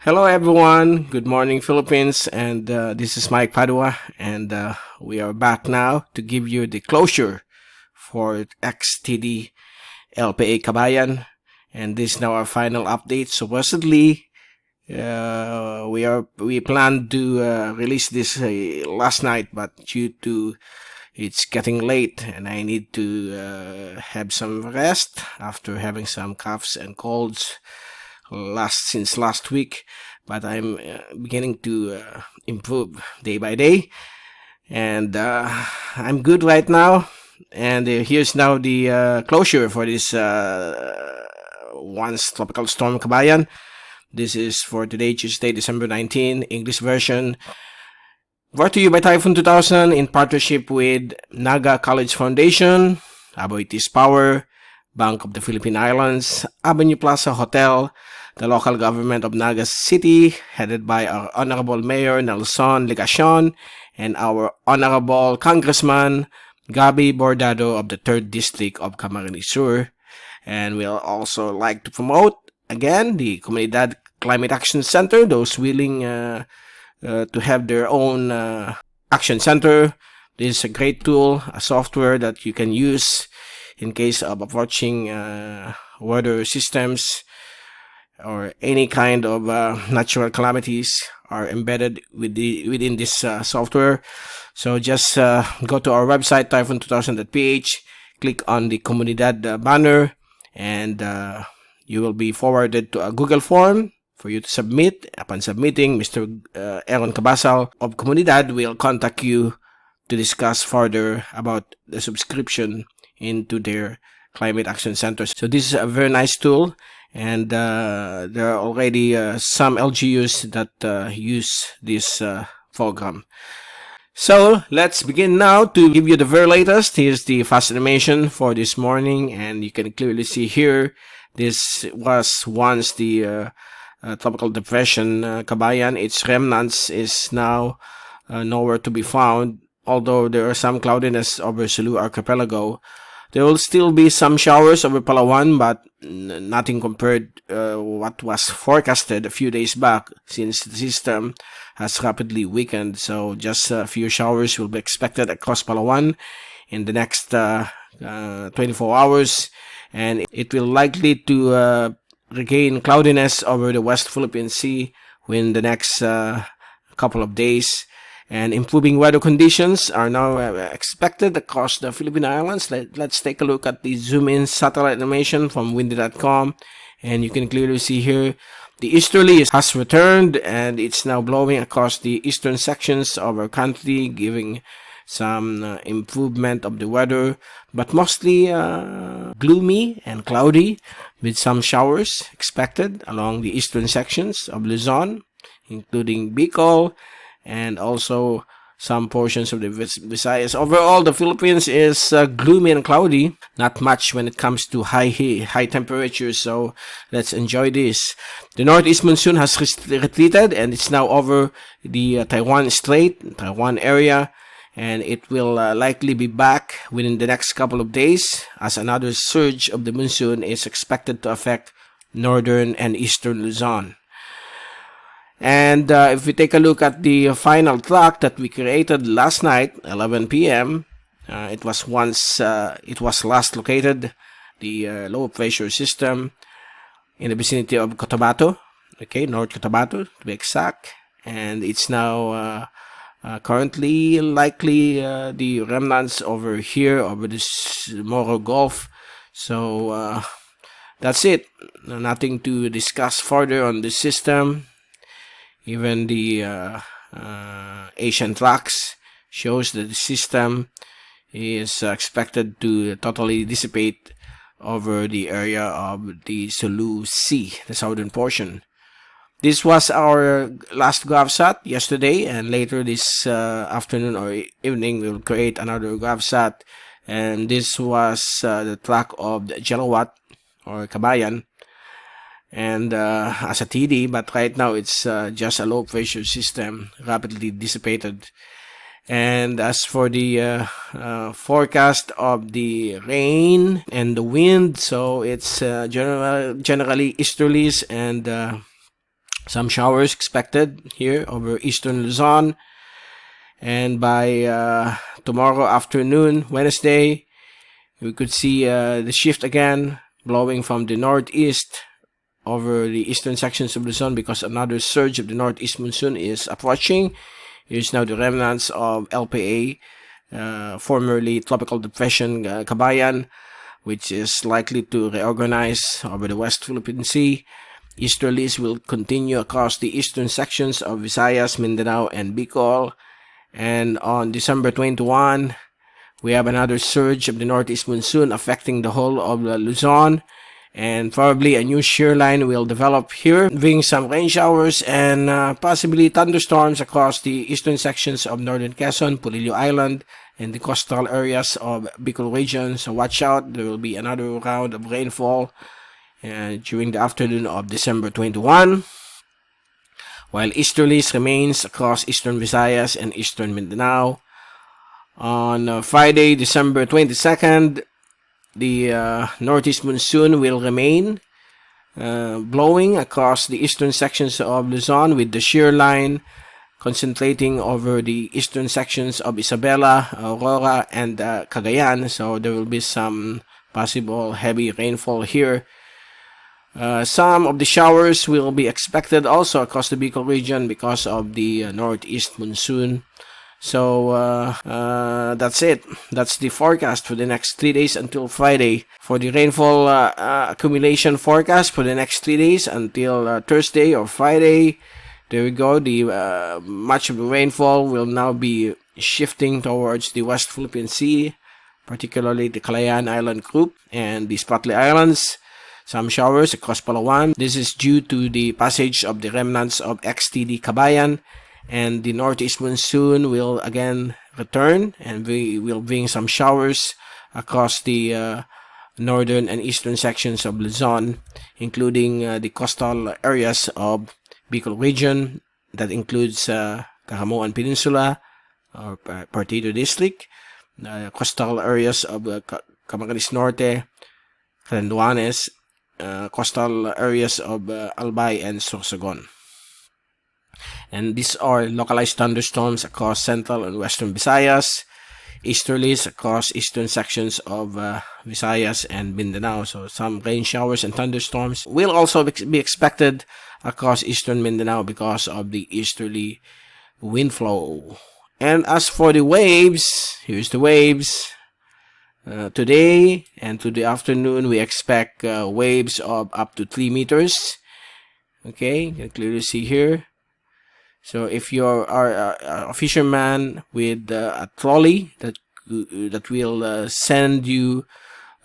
Hello, everyone. Good morning, Philippines. And this is Mike Padua. And we are back now to give you the closure for XTD LPA Kabayan. And this is now our final update. Supposedly, we planned to release this last night, but due to it's getting late and I need to have some rest after having some coughs and colds since last week, but I'm beginning to improve day by day, and I'm good right now. And here's now the closure for this once tropical storm Kabayan. This is for today, Tuesday, December 19, English version. Brought to you by Typhoon2000 in partnership with Naga College Foundation, Aboitiz Power, Bank of the Philippine Islands, Avenue Plaza Hotel, the local government of Naga City, headed by our Honorable Mayor Nelson Legacion, and our Honorable Congressman Gabi Bordado of the 3rd District of Camarines Sur. And we'll also like to promote, again, the Comunidad Climate Action Center, those willing to have their own action center. This is a great tool, a software that you can use in case of approaching weather systems or any kind of natural calamities are embedded within this software. So just go to our website, typhoon2000.ph, click on the Comunidad banner, and you will be forwarded to a Google form for you to submit. Upon submitting, Mr. Aaron Cabasal of Comunidad will contact you to discuss further about the subscription into their Climate Action Center. So this is a very nice tool, and there are already some LGUs that use this program. So let's begin now to give you the very latest. Here's the fast animation for this morning, and you can clearly see here this was once the tropical depression Kabayan. Its remnants is now nowhere to be found, although there are some cloudiness over Sulu Archipelago. There will still be some showers over Palawan, but nothing compared what was forecasted a few days back, since the system has rapidly weakened. So just a few showers will be expected across Palawan in the next 24 hours, and it will likely to regain cloudiness over the West Philippine Sea within the next couple of days. And improving weather conditions are now expected across the Philippine Islands. Let's take a look at the zoom-in satellite animation from windy.com. And you can clearly see here the easterlies has returned, and it's now blowing across the eastern sections of our country, giving some improvement of the weather, but mostly gloomy and cloudy with some showers expected along the eastern sections of Luzon, including Bicol, and also some portions of the Visayas. Overall, the Philippines is gloomy and cloudy. Not much when it comes to high temperatures, so let's enjoy this. The Northeast Monsoon has retreated, and it's now over the Taiwan Strait, Taiwan area, and it will likely be back within the next couple of days, as another surge of the monsoon is expected to affect northern and eastern Luzon. And if we take a look at the final track that we created last night, 11 p.m., it was last located, the low pressure system in the vicinity of Cotabato, North Cotabato to be exact, and it's now currently likely the remnants over here, over this Moro Gulf. So that's it. Nothing to discuss further on this system. Even the Asian tracks shows that the system is expected to totally dissipate over the area of the Sulu Sea, the southern portion. This was our last GovSat yesterday, and later this afternoon or evening we'll create another GovSat, and this was the track of the Jelawat or Kabayan, and as a TD, but right now it's just a low pressure system, rapidly dissipated. And as for the forecast of the rain and the wind, so it's generally easterlies and Some showers expected here over eastern Luzon. And by tomorrow afternoon, Wednesday, we could see the shift again, blowing from the northeast over the eastern sections of Luzon because another surge of the Northeast Monsoon is approaching. Here's now the remnants of LPA, formerly Tropical Depression Kabayan, which is likely to reorganize over the West Philippine Sea. Easterlies will continue across the eastern sections of Visayas, Mindanao, and Bicol. And on December 21, we have another surge of the Northeast Monsoon affecting the whole of Luzon. And probably a new shear line will develop here, bringing some rain showers and possibly thunderstorms across the eastern sections of northern Quezon, Pulilio Island, and the coastal areas of Bicol region. So watch out, there will be another round of rainfall during the afternoon of December 21. While easterlies remains across eastern Visayas and eastern Mindanao. On Friday, December 22nd, the Northeast Monsoon will remain blowing across the eastern sections of Luzon with the shear line concentrating over the eastern sections of Isabela, Aurora, and Cagayan. So there will be some possible heavy rainfall here. Some of the showers will be expected also across the Bicol region because of the Northeast Monsoon. So that's it. That's the forecast for the next 3 days until Friday. For the rainfall accumulation forecast for the next 3 days until Thursday or Friday, there we go. The much of the rainfall will now be shifting towards the West Philippine Sea, particularly the Kabayan Island group and the Spratly Islands. Some showers across Palawan. This is due to the passage of the remnants of XTD Kabayan, and the Northeast Monsoon will again return, and we will bring some showers across the northern and eastern sections of Luzon, including the coastal areas of Bicol region. That includes Caramoan Peninsula or Partido District, coastal areas of Camarines Norte, Calanduanes, coastal areas of Albay and Sorsogon. And these are localized thunderstorms across central and western Visayas, easterlies across eastern sections of Visayas and Mindanao. So some rain showers and thunderstorms will also be expected across eastern Mindanao because of the easterly wind flow. And as for the waves, here's the waves. Today and to the afternoon, we expect waves of up to 3 meters. Okay, you can clearly see here. So if you are a fisherman with a trolley that will send you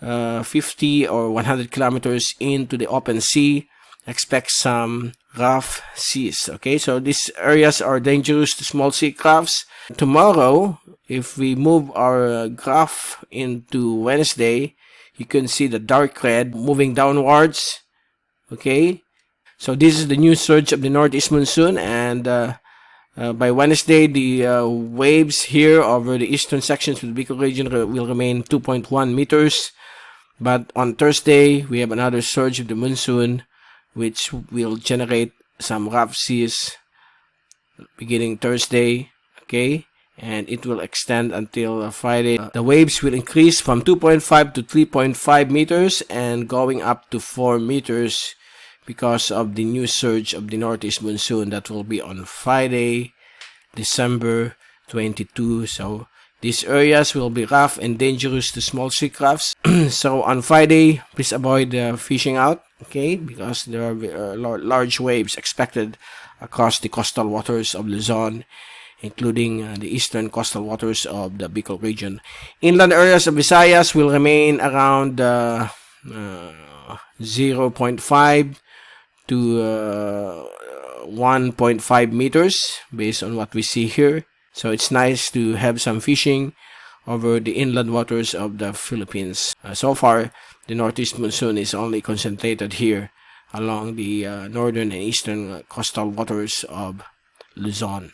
50 or 100 kilometers into the open sea, expect some rough seas. Okay, so these areas are dangerous to small sea crafts. Tomorrow, if we move our graph into Wednesday, you can see the dark red moving downwards. Okay, so this is the new surge of the Northeast Monsoon, and by Wednesday, the waves here over the eastern sections of the Bicol region will remain 2.1 meters. But on Thursday, we have another surge of the monsoon, which will generate some rough seas beginning Thursday. Okay, and it will extend until Friday. The waves will increase from 2.5 to 3.5 meters and going up to 4 meters because of the new surge of the Northeast Monsoon that will be on Friday, December 22. So these areas will be rough and dangerous to small sea crafts. So on Friday, please avoid fishing out, okay, because there are large waves expected across the coastal waters of Luzon, including the eastern coastal waters of the Bicol region. Inland areas of Visayas will remain around 0.5 to 1.5 meters based on what we see here. So it's nice to have some fishing over the inland waters of the Philippines. So far, the Northeast Monsoon is only concentrated here along the northern and eastern coastal waters of Luzon.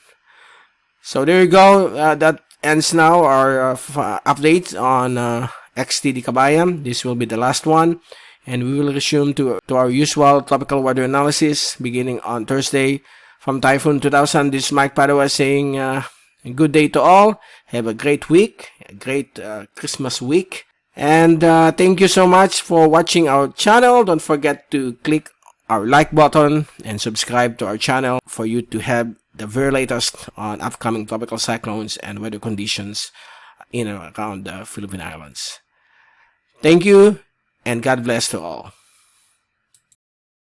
So there you go. That ends now our update on XTD Kabayan. This will be the last one. and we will resume to our usual tropical weather analysis beginning on Thursday. From Typhoon 2000, this is Mike Padua saying a good day to all. Have a great week, a great Christmas week. And thank you so much for watching our channel. Don't forget to click our like button and subscribe to our channel for you to have the very latest on upcoming tropical cyclones and weather conditions in and around the Philippine Islands. Thank you, and God bless to all.